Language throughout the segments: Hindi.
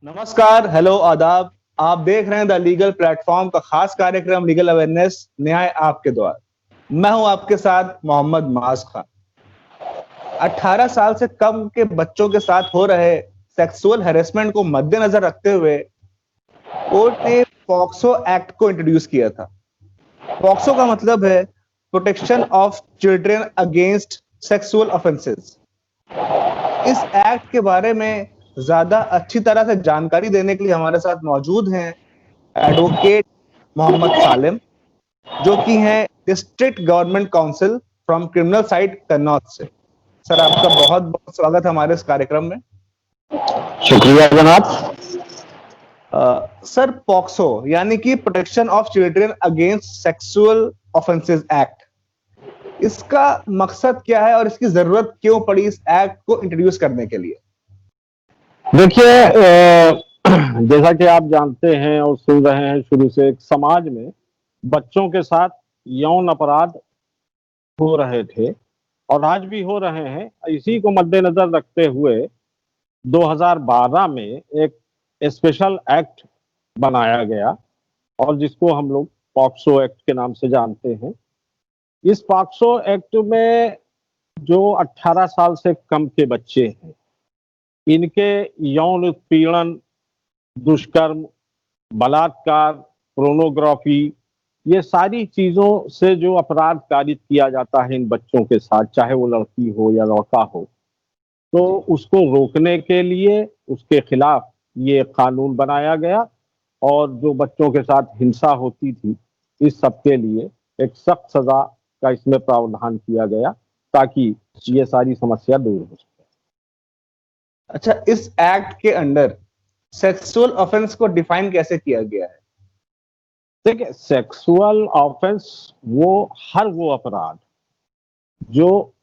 नमस्कार, हेलो, आदाब। आप देख रहे हैं द लीगल प्लेटफॉर्म का खास कार्यक्रम लीगल अवेयरनेस न्याय आपके द्वार। मैं हूं आपके साथ मोहम्मद माज खान। 18 साल से कम के बच्चों के साथ हो रहे सेक्सुअल हैरेसमेंट को मद्देनजर रखते हुए कोर्ट ने पॉक्सो एक्ट को इंट्रोड्यूस किया था। पॉक्सो का मतलब है protection of children against sexual offences. इस एक्ट के बारे में ज्यादा अच्छी तरह से जानकारी देने के लिए हमारे साथ मौजूद हैं एडवोकेट मोहम्मद सालिम, जो कि हैं district government council from criminal side Kannauj से। सर, आपका बहुत बहुत स्वागत है हमारे इस कार्यक्रम में। शुक्रिया जनाब। सर, पॉक्सो यानी कि protection of children against sexual offences act, इसका मकसद क्या है और इसकी जरूरत क्यों पड़ी इस एक्ट को इंट्रोड्यूस करने के लिए? देखिए, जैसा कि आप जानते हैं और सुन रहे हैं शुरू से, एक समाज में बच्चों के साथ यौन अपराध हो रहे थे और आज भी हो रहे हैं। इसी को मद्देनजर रखते हुए 2012 में एक स्पेशल एक्ट बनाया गया और जिसको हम लोग पॉक्सो एक्ट के नाम से जानते हैं। इस पॉक्सो एक्ट में जो 18 साल से कम के बच्चे हैं, इनके यौन उत्पीड़न, दुष्कर्म, बलात्कार, पोर्नोग्राफी, ये सारी चीजों से जो अपराध कारित किया जाता है इन बच्चों के साथ, चाहे वो लड़की हो या लड़का हो, तो उसको रोकने के लिए उसके खिलाफ ये कानून बनाया गया। और जो बच्चों के साथ हिंसा होती थी, इस सब के लिए एक सख्त सजा का इसमें प्रावधान किया गया ताकि ये सारी समस्या दूर हो सके। अच्छा, इस एक्ट के अंडर सेक्सुअल ऑफेंस को डिफाइन कैसे किया गया है? देखिए, सेक्सुअल ऑफेंस हर वो अपराध जो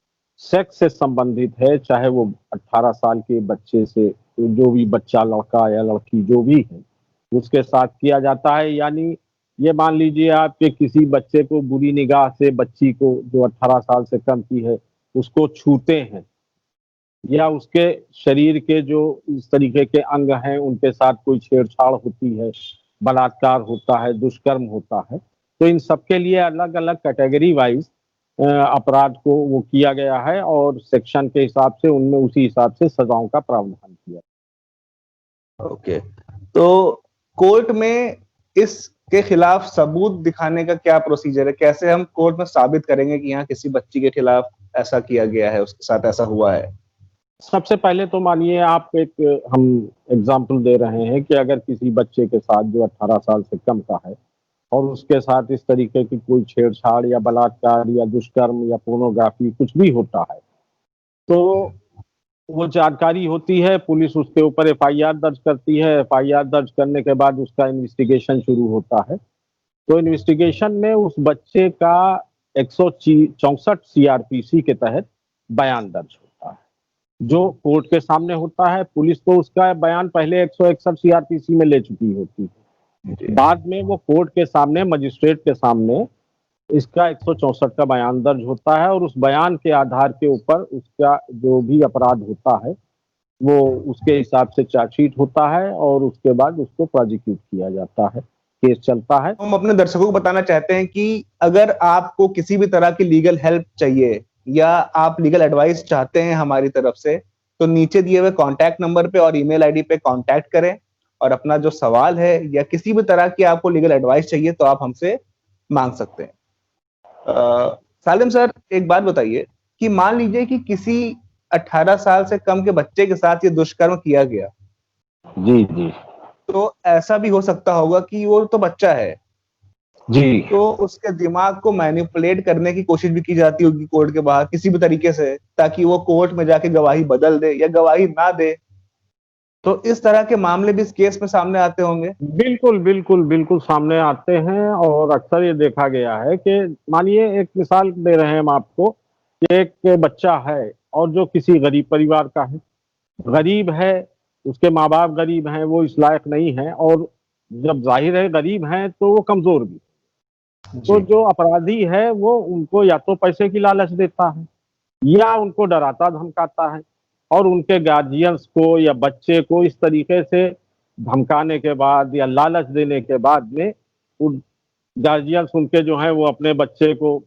सेक्स से संबंधित है, चाहे वो 18 साल के बच्चे से, जो भी बच्चा, लड़का या लड़की जो भी है, उसके साथ किया जाता है। यानी ये मान लीजिए आप कि किसी बच्चे को बुरी निगाह से, बच्ची को जो 18 साल से कम की है, उसको छूते हैं या उसके शरीर के जो इस तरीके के अंग हैं उनके साथ कोई छेड़छाड़ होती है, बलात्कार होता है, दुष्कर्म होता है, तो इन सबके लिए अलग अलग कैटेगरी वाइज अपराध को वो किया गया है और सेक्शन के हिसाब से उनमें उसी हिसाब से सजाओं का प्रावधान किया। ओके, तो कोर्ट में इसके खिलाफ सबूत दिखाने का क्या प्रोसीजर है? कैसे हम कोर्ट में साबित करेंगे कि यहाँ किसी बच्ची के खिलाफ ऐसा किया गया है, उसके साथ ऐसा हुआ है? सबसे पहले तो मानिए आप, एक हम एग्जाम्पल दे रहे हैं कि अगर किसी बच्चे के साथ जो 18 साल से कम का है और उसके साथ इस तरीके की कोई छेड़छाड़ या बलात्कार या दुष्कर्म या पोर्नोग्राफी कुछ भी होता है, तो वो जानकारी होती है, पुलिस उसके ऊपर एफआईआर दर्ज करती है। एफआईआर दर्ज करने के बाद उसका इन्वेस्टिगेशन शुरू होता है। तो इन्वेस्टिगेशन में उस बच्चे का 164 सीआरपीसी के तहत बयान दर्ज होता है, जो कोर्ट के सामने होता है। पुलिस तो उसका बयान पहले 161 सीआरपीसी में ले चुकी होती है, बाद में वो कोर्ट के सामने, मजिस्ट्रेट के सामने इसका 164 का बयान दर्ज होता है और उस बयान के आधार के ऊपर उसका जो भी अपराध होता है वो उसके हिसाब से चार्जशीट होता है और उसके बाद उसको प्रोसिक्यूट किया जाता है, केस चलता है। हम अपने दर्शकों को बताना चाहते हैं कि अगर आपको किसी भी तरह की लीगल हेल्प चाहिए या आप लीगल एडवाइस चाहते हैं हमारी तरफ से, तो नीचे दिए हुए कॉन्टैक्ट नंबर पे और ईमेल आईडी पे कॉन्टैक्ट करें और अपना जो सवाल है या किसी भी तरह की आपको लीगल एडवाइस चाहिए तो आप हमसे मांग सकते हैं। सालिम सर, एक बात बताइए कि मान लीजिए कि किसी 18 साल से कम के बच्चे के साथ ये दुष्कर्म किया गया, जी जी तो ऐसा भी हो सकता होगा कि वो तो बच्चा है, जी। तो उसके दिमाग को मैनिपुलेट करने की कोशिश भी की जाती होगी कोर्ट के बाहर किसी भी तरीके से, ताकि वो कोर्ट में जाके गवाही बदल दे या गवाही ना दे। तो इस तरह के मामले भी इस केस में सामने आते होंगे। बिल्कुल बिल्कुल बिल्कुल सामने आते हैं और अक्सर ये देखा गया है कि मानिए, एक मिसाल दे रहे हैं हम आपको कि एक बच्चा है और जो किसी गरीब परिवार का है, गरीब है, उसके माँ बाप गरीब हैं, वो इस लायक नहीं है, और जब जाहिर है गरीब हैं तो वो कमजोर भी। तो जी। जो अपराधी है वो उनको या तो पैसे की लालच देता है या उनको डराता धमकाता है और उनके गार्जियंस को या बच्चे को इस तरीके से धमकाने के बाद या लालच देने के बाद में गार्जियंस उनके जो है वो अपने बच्चे को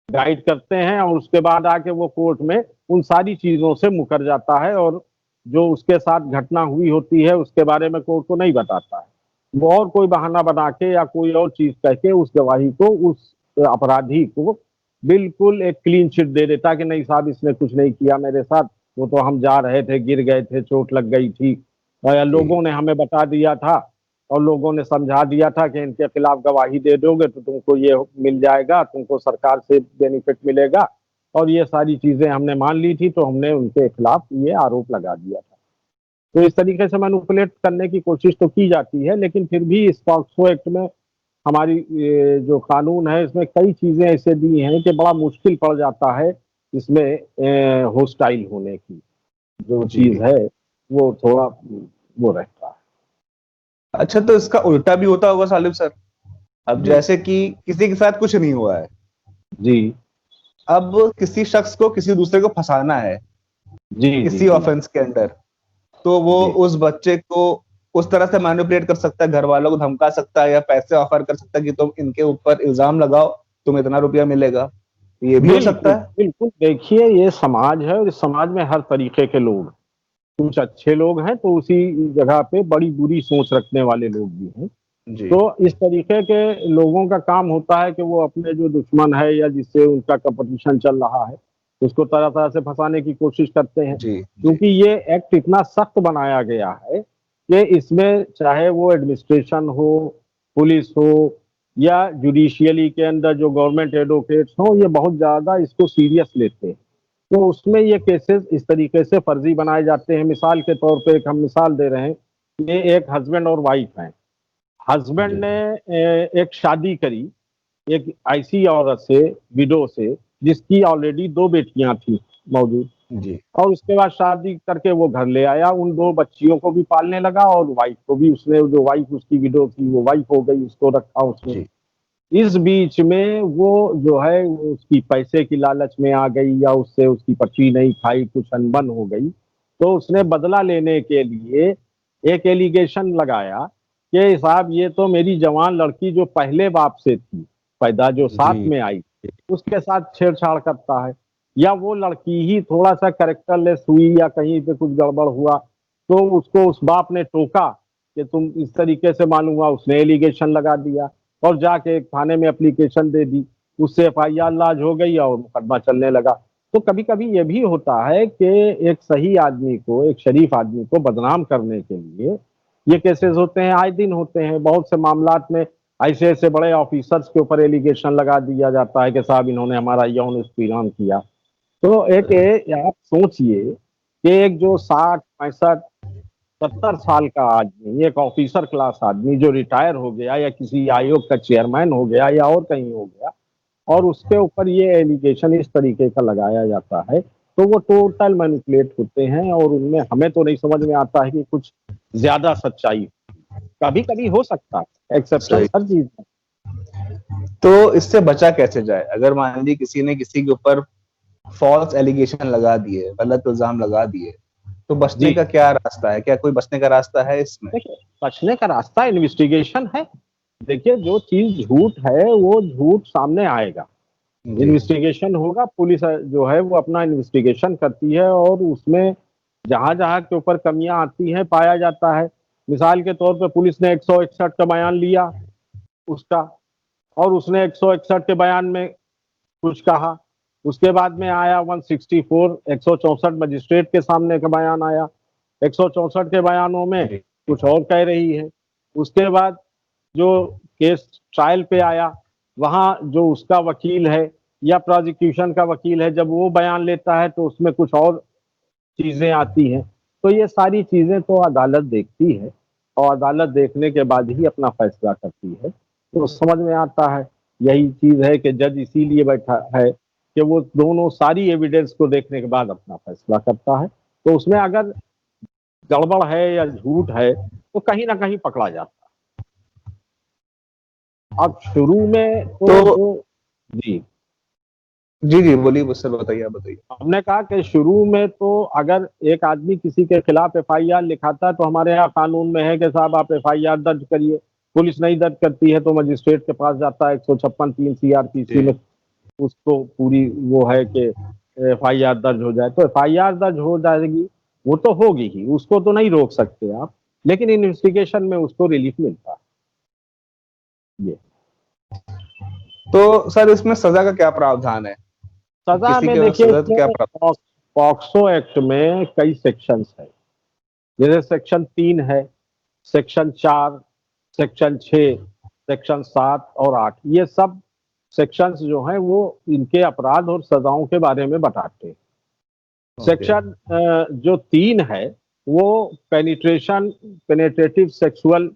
गाइड करते हैं और उसके बाद आके वो कोर्ट में उन सारी चीजों से मुकर जाता है और जो उसके साथ घटना हुई होती है उसके बारे में कोर्ट को नहीं बताता है। वो और कोई बहाना बना के या कोई और चीज कह के उस गवाही को, उस अपराधी को बिल्कुल एक क्लीन चिट दे देता कि नहीं साहब इसने कुछ नहीं किया मेरे साथ, वो तो हम जा रहे थे, गिर गए थे, चोट लग गई थी, लोगों ने हमें बता दिया था और लोगों ने समझा दिया था कि इनके खिलाफ गवाही दे दोगे तो तुमको ये मिल जाएगा, तुमको सरकार से बेनिफिट मिलेगा, और ये सारी चीजें हमने मान ली थी तो हमने उनके खिलाफ ये आरोप लगा दिया था। तो इस तरीके से मैनिपुलेट करने की कोशिश तो की जाती है, लेकिन फिर भी इस पॉक्सो एक्ट में हमारी जो कानून है इसमें कई चीजें ऐसे दी हैं कि बड़ा मुश्किल पड़ जाता है इसमें होस्टाइल होने की जो चीज है वो थोड़ा वो रहता है। अच्छा, तो इसका उल्टा भी होता होगा सालिम सर। अब जैसे कि किसी के साथ कुछ नहीं हुआ है, जी अब किसी शख्स को किसी दूसरे को फंसाना है जी किसी ऑफेंस के अंडर, तो वो जी उस बच्चे को उस तरह से मैनिपुलेट कर सकता है, घर वालों को धमका सकता है या पैसे ऑफर कर सकता है कि तुम इनके ऊपर इल्जाम लगाओ, तुम इतना रुपया मिलेगा। ये भी हो सकता बिल्कुल है। बिल्कुल। देखिए ये समाज है और इस समाज में हर तरीके के लोग, कुछ अच्छे लोग हैं तो उसी जगह पे बड़ी बुरी सोच रखने वाले लोग भी हैं। जी तो इस तरीके के लोगों का काम होता है कि वो अपने जो दुश्मन है या जिससे उनका कंपटीशन चल रहा है उसको तरह तरह से फंसाने की कोशिश करते हैं, जी जी क्योंकि ये एक्ट इतना सख्त बनाया गया है कि इसमें चाहे वो एडमिनिस्ट्रेशन हो, पुलिस हो या जुडिशियली के अंदर जो गवर्नमेंट एडवोकेट्स हो, ये बहुत ज्यादा इसको सीरियस लेते हैं। तो उसमें ये केसेस इस तरीके से फर्जी बनाए जाते हैं। मिसाल के तौर पे एक हम मिसाल दे रहे हैं, ये एक हस्बैंड और वाइफ हैं। हस्बैंड जी ने एक शादी करी एक ऐसी औरत से, विडो से, जिसकी ऑलरेडी 2 बेटियां थी मौजूद, जी और उसके बाद शादी करके वो घर ले आया, उन 2 बच्चियों को भी पालने लगा और वाइफ को भी, उसने जो वाइफ उसकी विडो थी वो वाइफ हो गई, उसको रखा उसने। जी इस बीच में वो जो है उसकी पैसे की लालच में आ गई या उससे उसकी पची नहीं खाई, कुछ अनबन हो गई, तो उसने बदला लेने के लिए एक एलिगेशन लगाया कि साहब ये तो मेरी जवान लड़की जो पहले बाप से थी पैदा, जो साथ जी में आई, उसके साथ छेड़छाड़ करता है, या वो लड़की ही थोड़ा सा कैरेक्टरलेस हुई या कहीं पे कुछ गड़बड़ हुआ तो उसको उस बाप ने टोका कि तुम इस तरीके से, मालूम हुआ उसने एलिगेशन लगा दिया और जाके थाने में एप्लीकेशन दे दी, उससे एफआईआर लॉन्च हो गई और मुकदमा चलने लगा। तो कभी कभी ये भी होता है कि एक सही आदमी को, एक शरीफ आदमी को बदनाम करने के लिए ये केसेस होते हैं, आए दिन होते हैं। बहुत से मामलात में ऐसे ऐसे बड़े ऑफिसर्स के ऊपर एलिगेशन लगा दिया जाता है कि साहब इन्होंने हमारा यौन उत्पीड़न किया। तो आप सोचिए कि एक जो 60, 65, 70 साल का आदमी, एक ऑफिसर क्लास आदमी जो रिटायर हो गया या किसी आयोग का चेयरमैन हो गया या और कहीं हो गया, और उसके ऊपर ये एलिगेशन इस तरीके का लगाया जाता है, तो वो टोटल मैनिपुलेट होते हैं और उनमें हमें तो नहीं समझ में आता है कि कुछ ज्यादा सच्चाई कभी कभी हो सकता है, एक्सेप्शन सही। हर चीज में। तो इससे बचा कैसे जाए? अगर मान लीजिए किसी ने किसी के ऊपर फॉल्स एलिगेशन लगा दिए, गलत इल्जाम लगा दिए, तो बचने जी का क्या रास्ता है? क्या कोई बचने का रास्ता है इसमें? देखिए, बचने का रास्ता इन्वेस्टिगेशन है। देखिए जो चीज झूठ है वो झूठ सामने आएगा, जी इन्वेस्टिगेशन होगा, पुलिस जो है वो अपना इन्वेस्टिगेशन करती है और उसमें जहां जहां के ऊपर कमियां आती हैं पाया जाता है। मिसाल के तौर पे पुलिस ने 161 का बयान लिया उसका, और उसने 161 के बयान में कुछ कहा, उसके बाद में आया 164, 164 मजिस्ट्रेट के सामने का बयान आया, 164 के बयानों में जी कुछ और कह रही है। उसके बाद जो केस ट्रायल पे आया, वहां जो उसका वकील है या प्रोसिक्यूशन का वकील है, जब वो बयान लेता है तो उसमें कुछ और चीजें आती हैं। तो ये सारी चीजें तो अदालत देखती है और अदालत देखने के बाद ही अपना फैसला करती है। तो समझ में आता है, यही चीज है कि जज इसीलिए बैठा है कि वो दोनों सारी एविडेंस को देखने के बाद अपना फैसला करता है। तो उसमें अगर गड़बड़ है या झूठ है तो कहीं ना कहीं पकड़ा जाता है। अब शुरू में तो तो जो, जी जी जी बोलिए सर, बताइए, आप बताइए। हमने कहा कि शुरू में तो अगर एक आदमी किसी के खिलाफ एफआईआर लिखाता है तो हमारे यहाँ कानून में है कि साहब आप एफआईआर दर्ज करिए। पुलिस नहीं दर्ज करती है तो मजिस्ट्रेट के पास जाता है, 156(3) सीआरपीसी जी में उसको पूरी वो है कि एफआईआर दर्ज हो जाए। तो एफआईआर दर्ज हो जाएगी, वो तो होगी ही, उसको तो नहीं रोक सकते आप, लेकिन इन्वेस्टिगेशन में उसको रिलीफ मिलता है। ये तो सर इसमें सजा का क्या प्रावधान है? सजा किसी में के देखिए, सजा तो क्या इसमें पॉक्सो एक्ट में कई सेक्शंस है। जैसे सेक्शन 3 है, सेक्शन 4, सेक्शन 6, सेक्शन 7 और 8, ये सब सेक्शंस जो हैं वो इनके अपराध और सजाओं के बारे में बताते हैं। ओके। सेक्शन जो 3 है वो पेनेट्रेटिव सेक्सुअल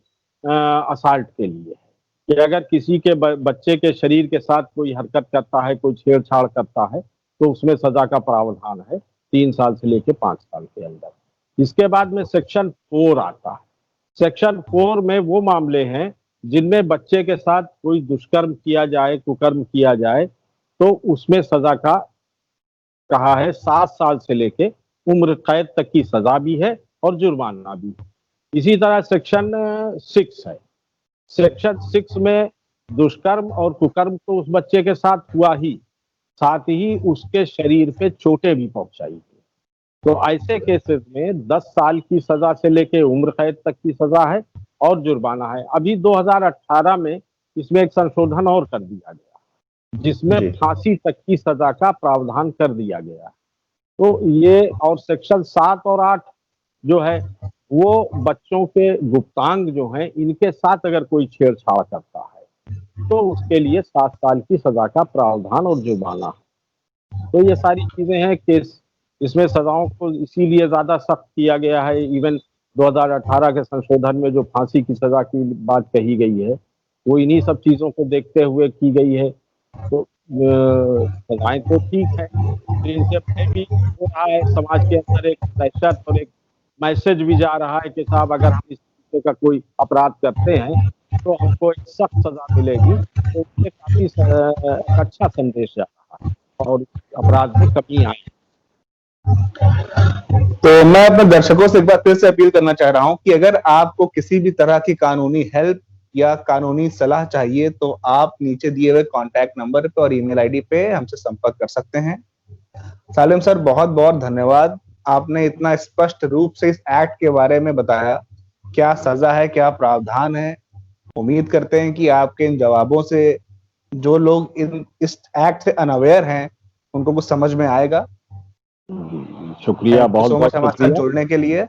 असाल्ट के लिए है कि अगर किसी के बच्चे के शरीर के साथ कोई हरकत करता है, कोई छेड़छाड़ करता है, तो उसमें सजा का प्रावधान है 3 साल से लेकर 5 साल के अंदर। इसके बाद में सेक्शन 4 आता है। सेक्शन 4 में वो मामले हैं जिनमें बच्चे के साथ कोई दुष्कर्म किया जाए, कुकर्म किया जाए, तो उसमें सजा का कहा है 7 साल से लेके उम्र कैद तक की सजा भी है और जुर्माना भी है। इसी तरह सेक्शन 6 है। सेक्शन 6 में दुष्कर्म और कुकर्म तो उस बच्चे के साथ हुआ ही, साथ ही उसके शरीर पे चोटें भी पहुंचाई थी। तो ऐसे केसेस में 10 साल की सजा से लेके उम्र कैद तक की सजा है और जुर्माना है। अभी 2018 में इसमें एक संशोधन और कर दिया गया जिसमें जी फांसी तक की सजा का प्रावधान कर दिया गया। तो ये और सेक्शन 7 और 8 जो है वो बच्चों के गुप्तांग जो हैं इनके साथ अगर कोई छेड़छाड़ करता है तो उसके लिए 7 साल की सजा का प्रावधान और जुर्माना है। तो ये सारी चीजें हैं कि इसमें सजाओं को इसीलिए ज्यादा सख्त किया गया है। इवन 2018 के संशोधन में जो फांसी की सजा की बात कही गई है वो इन्हीं सब चीजों को देखते हुए की गई है। तो सजाएं तो ठीक है, लेकिन इनसे भय भी हो रहा है समाज के अंदर, एक दहशत और एक मैसेज भी जा रहा है कि साहब अगर हम इस तरीके का कोई अपराध करते हैं तो हमको एक सख्त सजा मिलेगी। तो इससे काफी एक अच्छा संदेश जा रहा है और अपराध में कमी आई। तो मैं अपने दर्शकों से एक बार फिर से अपील करना चाह रहा हूं कि अगर आपको किसी भी तरह की कानूनी हेल्प या कानूनी सलाह चाहिए तो आप नीचे दिए हुए कॉन्टैक्ट नंबर पे और ईमेल आईडी पे हमसे संपर्क कर सकते हैं। सालिम सर, बहुत बहुत धन्यवाद। आपने इतना स्पष्ट रूप से इस एक्ट के बारे में बताया, क्या सजा है, क्या प्रावधान है। उम्मीद करते हैं कि आपके इन जवाबों से जो लोग इस एक्ट से अनअवेयर हैं उनको कुछ समझ में आएगा। शुक्रिया, थैंक यू बहुत सो बहुत मच हमारे साथ शुक्रिया। जुड़ने के लिए।